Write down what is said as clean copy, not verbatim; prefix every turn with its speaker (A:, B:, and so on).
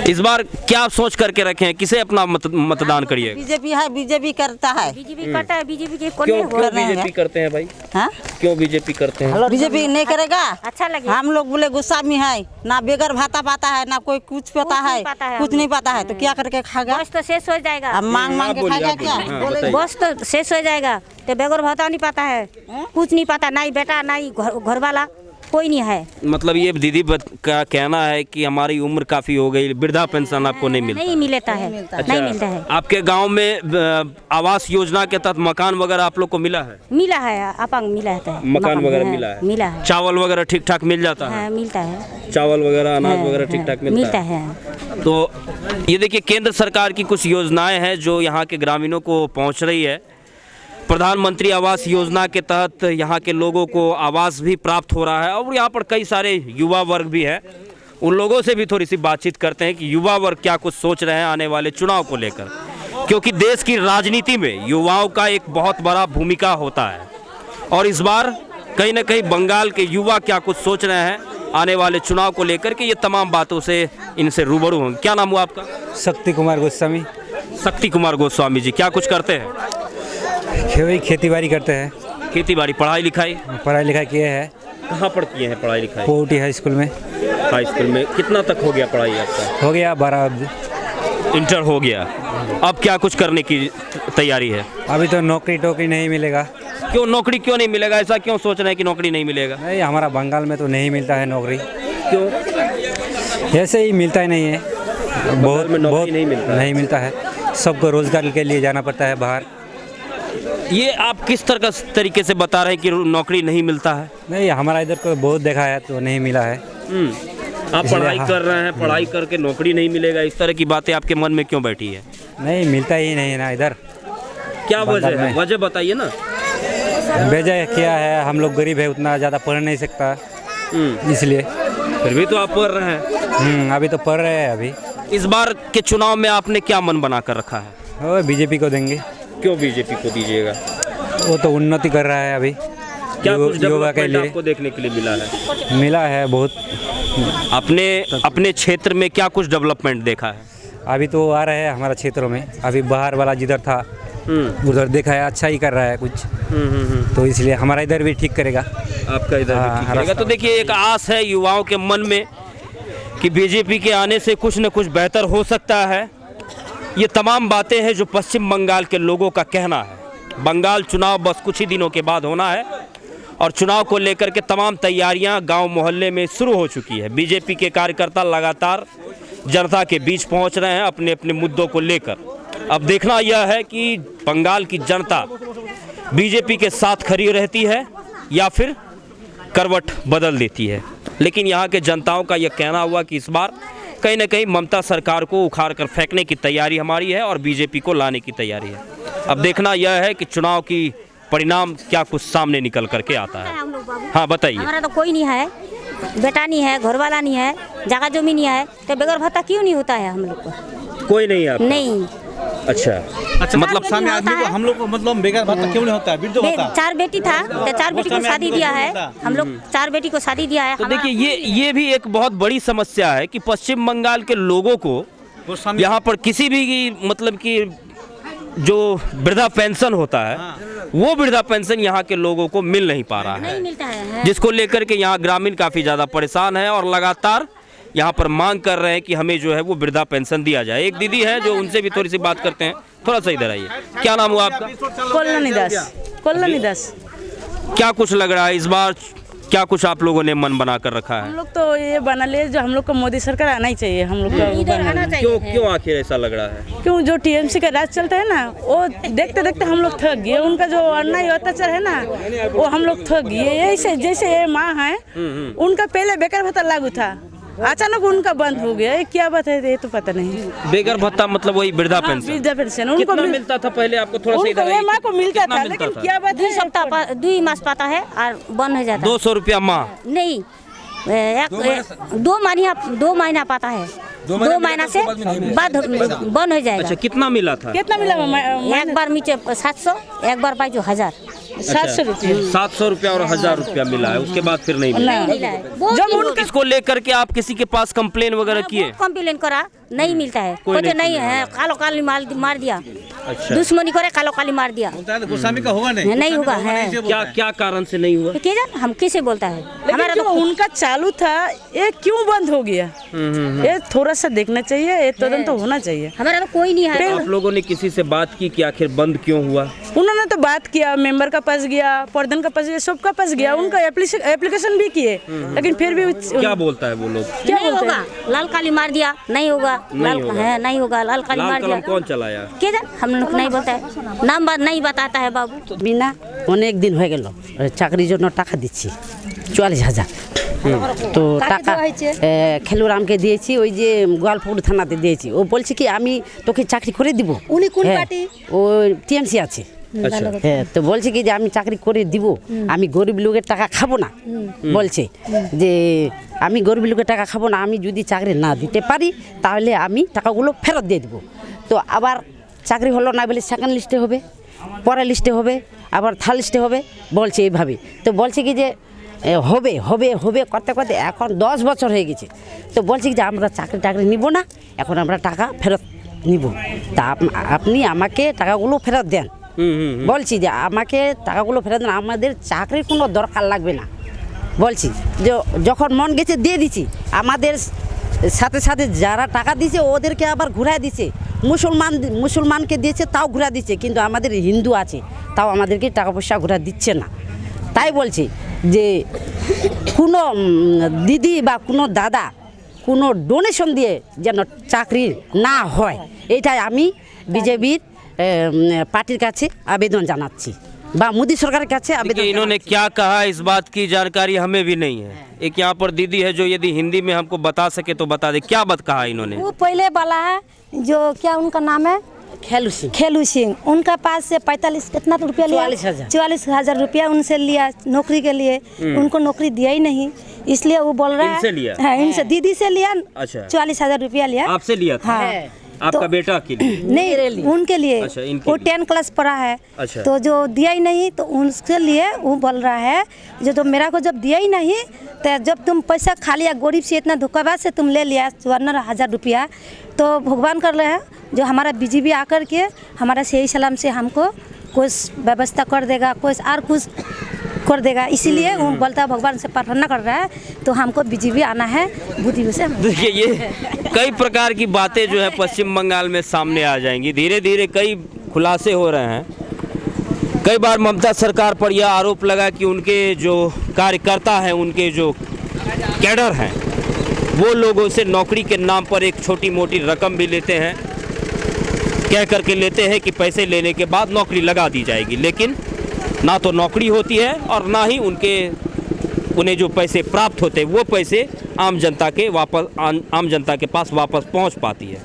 A: इस बार क्या सोच करके रखे हैं, किसे अपना मतदान करिए?
B: बीजेपी है, बीजेपी करता है।
C: बीजेपी करता है, बीजेपी के
A: क्यों बीजेपी करते हैं भाई?
B: हाँ?
A: क्यों बीजेपी करते हैं?
B: बीजेपी नहीं करेगा,
C: अच्छा लगे।
B: हम लोग बोले गुस्सा में है ना, बेगर भाता पाता है ना, कोई कुछ पता है, कुछ नहीं पता है, तो क्या करके खाएगा?
C: बस तो शेष हो जाएगा,
B: अब मांग मांग के खाएगा क्या?
C: बस तो शेष हो जाएगा। तो बेगर भाता नहीं पाता है, कुछ नहीं पता, ना ही बेटा ना ही घर वाला कोई नहीं है।
A: मतलब ये दीदी का कहना है कि हमारी उम्र काफी हो गई, वृद्धा पेंशन आपको नहीं मिलता?
C: नहीं मिलता है, नहीं मिलता है।
A: आपके गांव में आवास योजना के तहत मकान वगैरह आप लोग को मिला है?
C: मिला है, अपंग मिला है,
A: मकान वगैरह मिला है?
C: मिला है।
A: चावल वगैरह ठीक ठाक मिल जाता है?
C: मिलता है,
A: चावल वगैरह अनाज वगैरह ठीक ठाक मिलता है? तो ये देखिए, केंद्र सरकार की कुछ योजनाएं हैं जो यहाँ के ग्रामीणों को पहुँच रही है। प्रधानमंत्री आवास योजना के तहत यहाँ के लोगों को आवास भी प्राप्त हो रहा है और यहाँ पर कई सारे युवा वर्ग भी है। उन लोगों से भी थोड़ी सी बातचीत करते हैं कि युवा वर्ग क्या कुछ सोच रहे हैं आने वाले चुनाव को लेकर, क्योंकि देश की राजनीति में युवाओं का एक बहुत बड़ा भूमिका होता है। और इस बार कहीं ना कहीं बंगाल के युवा क्या कुछ सोच रहे हैं आने वाले चुनाव को लेकर के, ये तमाम बातों से इनसे रूबरू होंगे। क्या नाम हुआ आपका?
D: शक्ति कुमार गोस्वामी।
A: शक्ति कुमार गोस्वामी जी, क्या कुछ करते हैं?
D: खेती बाड़ी करते हैं।
A: खेती बाड़ी, पढ़ाई लिखाई?
D: पढ़ाई लिखाई किए हैं।
A: कहाँ पर किए हैं पढ़ाई लिखाई?
D: पोटी हाई स्कूल में।
A: हाई स्कूल में कितना तक हो गया पढ़ाई आपका?
D: हो गया 12,
A: इंटर हो गया। अब क्या कुछ करने की तैयारी है?
D: अभी तो नौकरी नहीं मिलेगा।
A: क्यों नौकरी क्यों नहीं मिलेगा? ऐसा क्यों सोच रहे हैं कि नौकरी नहीं मिलेगा?
D: नहीं, हमारा बंगाल में तो नहीं मिलता है नौकरी।
A: क्यों?
D: ऐसे ही मिलता ही नहीं है, बहुत नहीं मिलता है। सबको रोजगार के लिए जाना पड़ता है बाहर।
A: ये आप किस तरह तरीके से बता रहे हैं कि नौकरी नहीं मिलता है?
D: नहीं, हमारा इधर को बहुत देखा है तो नहीं मिला है।
A: आप पढ़ाई कर रहे हैं, पढ़ाई करके नौकरी नहीं मिलेगा, इस तरह की बातें आपके मन में क्यों बैठी है?
D: नहीं, मिलता ही नहीं है ना इधर।
A: क्या वजह है? वजह बताइए ना।
D: वजह क्या है, हम लोग गरीब है, उतना ज़्यादा पढ़ नहीं सकता, इसलिए।
A: फिर भी तो आप पढ़ रहे हैं।
D: अभी तो पढ़ रहे हैं। अभी
A: इस बार के चुनाव में आपने क्या मन बना कर रखा है?
D: बीजेपी को देंगे।
A: क्यों बीजेपी को दीजिएगा?
D: वो तो उन्नति कर रहा है अभी।
A: क्या कुछ योगा के लिए आपको देखने के लिए मिला है?
D: मिला है बहुत।
A: अपने क्षेत्र में क्या कुछ डेवलपमेंट देखा है?
D: अभी तो आ रहे हैं हमारा क्षेत्रों में। अभी बाहर वाला जिधर था उधर देखा है, अच्छा ही कर रहा है कुछ। तो इसलिए हमारा इधर भी ठीक करेगा।
A: आपका इधर भी ठीक करेगा। तो देखिए, एक आस है युवाओं के मन में कि बीजेपी के आने से कुछ न कुछ बेहतर हो सकता है। ये तमाम बातें हैं जो पश्चिम बंगाल के लोगों का कहना है। बंगाल चुनाव बस कुछ ही दिनों के बाद होना है और चुनाव को लेकर के तमाम तैयारियां गांव मोहल्ले में शुरू हो चुकी है। बीजेपी के कार्यकर्ता लगातार जनता के बीच पहुंच रहे हैं अपने अपने मुद्दों को लेकर। अब देखना यह है कि बंगाल की जनता बीजेपी के साथ खड़ी रहती है या फिर करवट बदल देती है। लेकिन यहाँ के जनताओं का यह कहना हुआ कि इस बार कहीं न कहीं ममता सरकार को उखाड़ कर फेंकने की तैयारी हमारी है और बीजेपी को लाने की तैयारी है। अब देखना यह है कि चुनाव की परिणाम क्या कुछ सामने निकल करके आता है। हाँ बताइए।
C: हमारा तो कोई नहीं है, बेटा नहीं है, घर वाला नहीं है, जगह जमीन नहीं है, तो बेगर भत्ता क्यों नहीं होता है हम लोग को?
A: कोई नहीं है?
C: नहीं।
A: अच्छा,
E: मतलब सामने आदमी को हम लोग को मतलब बेकार भत्ता क्यों नहीं होता है? वृद्ध भत्ता।
C: 4 बेटी था तो 4 बेटी को शादी दिया है, हम लोग 4 बेटी को शादी दिया है।
A: तो देखिए, ये भी एक बहुत बड़ी समस्या है कि पश्चिम बंगाल के लोगों को यहाँ पर किसी भी मतलब कि जो वृद्धा पेंशन होता है, वो वृद्धा पेंशन यहाँ के लोगों को मिल नहीं पा रहा है,
C: नहीं मिलता है।
A: जिसको लेकर के यहाँ ग्रामीण काफ़ी ज़्यादा परेशान है और लगातार यहाँ पर मांग कर रहे हैं कि हमें जो है वो वृद्धा पेंशन दिया जाए। एक दीदी है जो उनसे भी थोड़ी सी बात करते हैं। थोड़ा सा इधर आइए। क्या नाम हुआ आपका?
B: कल्याणी दास।
A: क्या कुछ लग रहा है इस बार, क्या कुछ आप लोगों ने मन बना कर रखा है?
B: हम लोग तो ये बना ले जो हम लोग को मोदी सरकार आना ही चाहिए। हम लोग का
A: क्यों आखिर ऐसा लग रहा है?
B: क्यों जो टीएमसी का राज चलता है ना, वो देखते देखते हम लोग थक गए। उनका जो अन्याय अत्याचार है ना, वो हम लोग थक गए। ऐसे जैसे ये माँ है, उनका पहले बेकार भत्ता लागू था, अचानक उनका बंद हो गया। क्या बात है ये तो पता नहीं।
A: बेगर भत्ता मतलब वही वृद्धा पेंशन?
B: वृद्धा पेंशन
A: उनको मिलता था पहले? आपको थोड़ा सा इधर
B: माँ को मिलता था, लेकिन क्या बात है
C: 2 सप्ताह 2 मास पाता है और बंद हो जाता है।
A: 200 रुपया माह?
C: नहीं, 2 महीना पाता है। 2 महीना से बाद बंद हो जाएगा।
A: अच्छा, कितना मिला था?
B: कितना मिला?
C: एक बार नीचे 700, एक बार पाई 1000।
B: 700 रुपये
A: 700 रुपया और 1000 रुपया मिला है, उसके बाद फिर नहीं मिला।
B: जब
A: इसको लेकर के आप किसी के पास कंप्लेन वगैरह किए?
C: कंप्लेन करा, नहीं मिलता है,
A: कोई
C: कोई
A: नहीं
C: नहीं है, कालो काली मार दिया।
A: अच्छा,
C: दुश्मनी करे, कालो काली मार दिया।
E: गोस्वामी का होगा नहीं,
C: नहीं होगा,
E: गोस्वामी का
C: है।
E: नहीं,
A: क्या क्या कारण से नहीं हुआ?
C: क्या जान हम किसे बोलता है,
B: हमारा जो उनका चालू था ये क्यों बंद हो गया? ये थोड़ा सा देखना चाहिए, ये तुरंत तो होना चाहिए।
C: हमारा तो कोई नहीं है।
A: आप लोगों ने किसी से बात की कि आखिर बंद क्यों हुआ?
B: उन्होंने तो बात किया, मेंबर का पास गया, प्रधान का पास गया, सबका पास गया, उनका एप्लीकेशन भी किए, लेकिन फिर भी
A: क्या बोलता है वो लोग?
B: क्या
C: नहीं
B: बोलते
C: होगा, लाल काली मार दिया, नहीं होगा, लाल
A: होगा।
C: है, नहीं होगा, लाल काली
A: लाल
C: मार
A: कलम
C: दिया।
A: कौन चलाया?
C: क्या जान हम लोग नहीं बोलता है, नाम बात नहीं बताता है बाबू।
F: বিনা অনেক দিন হয়ে গেল চাকরির জন্য টাকা দিচ্ছি 44,000 তো টাকা খেলুরামকে দিয়েছি, ওই যে গোয়ালপুর থানাতে দিয়েছি। ও বলছে কি আমি তোকে চাকরি করে দিব।
C: উনি কোন
F: হ্যাঁ,
C: পার্টি?
F: ও টিএমসি আছে।
A: अच्छा,
F: হ্যাঁ, তো বলছে কি যে আমি চাকরি করে দিব, আমি গরিব লোকের টাকা খাবো না। বলছে যে আমি গরিব লোকের টাকা খাবো না, আমি যদি চাকরি না দিতে পারি তাহলে আমি টাকাগুলো ফেরত দিয়ে দেবো। তো আবার চাকরি হলো না বলে সেকেন্ড লিস্টে হবে, পরের লিস্টে হবে, আবার থার্ড লিস্টে হবে, বলছে এইভাবে। তো বলছে কি যে হবে হবে হবে করতে করতে এখন 10 বছর হয়ে গেছে। তো বলছে কি যে আমরা চাকরি নিব না, এখন আমরা টাকা ফেরত নিব। তা আপনি আমাকে টাকাগুলো ফেরত দেন। বলছি যে আমাকে টাকাগুলো ফেরত দেন, আমাদের চাকরির কোনো দরকার লাগবে না। বলছি যে যখন মন গেছে দিয়ে দিছি, আমাদের সাথে সাথে যারা টাকা দিয়েছে ওদেরকে আবার ঘুরায় দিছে, মুসলমানকে দিয়েছে তাও ঘুরা দিচ্ছে, কিন্তু আমাদের হিন্দু আছে তাও আমাদেরকে টাকা পয়সা ঘুরা দিচ্ছে না। তাই বলছি যে কোনো দিদি বা কোনো দাদা কোনো ডোনেশন দিয়ে যেন চাকরি না হয়, এটাই আমি বিজেপির পার্টির কাছে আবেদন জানাচ্ছি বা মোदी সরকারের কাছে আবেদন।
A: इन्होंने क्या कहा इस बात की जानकारी हमें भी नहीं है। एक यहाँ पर दीदी है जो यदि हिंदी में हमको बता सके तो बता दे, क्या बात कहा इन्होंने?
G: वो पहले वाला है जो क्या उनका नाम है,
F: खेलू सिंह,
G: खेलू सिंह, उनका पास से 45 कितना रुपया लिया? 44,000 रुपया उनसे लिया नौकरी के लिए। उनको नौकरी दिया ही नहीं, इसलिए वो बोल रहा है
A: इनसे लिया?
G: हाँ, इनसे दीदी से लिया।
A: अच्छा,
G: 44,000 रुपया लिया।
A: आपसे लिया था?
G: हाँ,
A: आपका
G: तो-
A: बेटा के लिए?
G: नहीं, उनके लिए।
A: अच्छा, इनके
G: वो
A: लिए।
G: 10 क्लास पढ़ा है।
A: अच्छा।
G: तो जो दिया ही नहीं तो उनके लिए वो बोल रहा है जो तो मेरा को जब दिया ही नहीं, तो जब तुम पैसा खा लिया गरीब से, इतना धोखाबाज से तुम ले लिया 54,000 रुपया, तो भगवान कर रहे हैं जो हमारा बीजेपी आकर के हमारा सही सलाम से हमको कुछ व्यवस्था कर देगा, कुछ और कुछ कर देगा। इसीलिए वो बोलता है भगवान से प्रार्थना कर रहा है, तो हमको बीजेपी आना है बुद्धि से।
A: देखिए ये कई प्रकार की बातें जो है पश्चिम बंगाल में सामने आ जाएंगी, धीरे धीरे कई खुलासे हो रहे हैं। कई बार ममता सरकार पर यह आरोप लगा कि उनके जो कार्यकर्ता हैं, उनके जो कैडर हैं, वो लोगों से नौकरी के नाम पर एक छोटी मोटी रकम भी लेते हैं, कह करके लेते हैं कि पैसे लेने के बाद नौकरी लगा दी जाएगी, लेकिन ना तो नौकरी होती है और ना ही उन्हें जो पैसे प्राप्त होते हैं वो पैसे आम जनता के पास वापस पहुंच पाती है।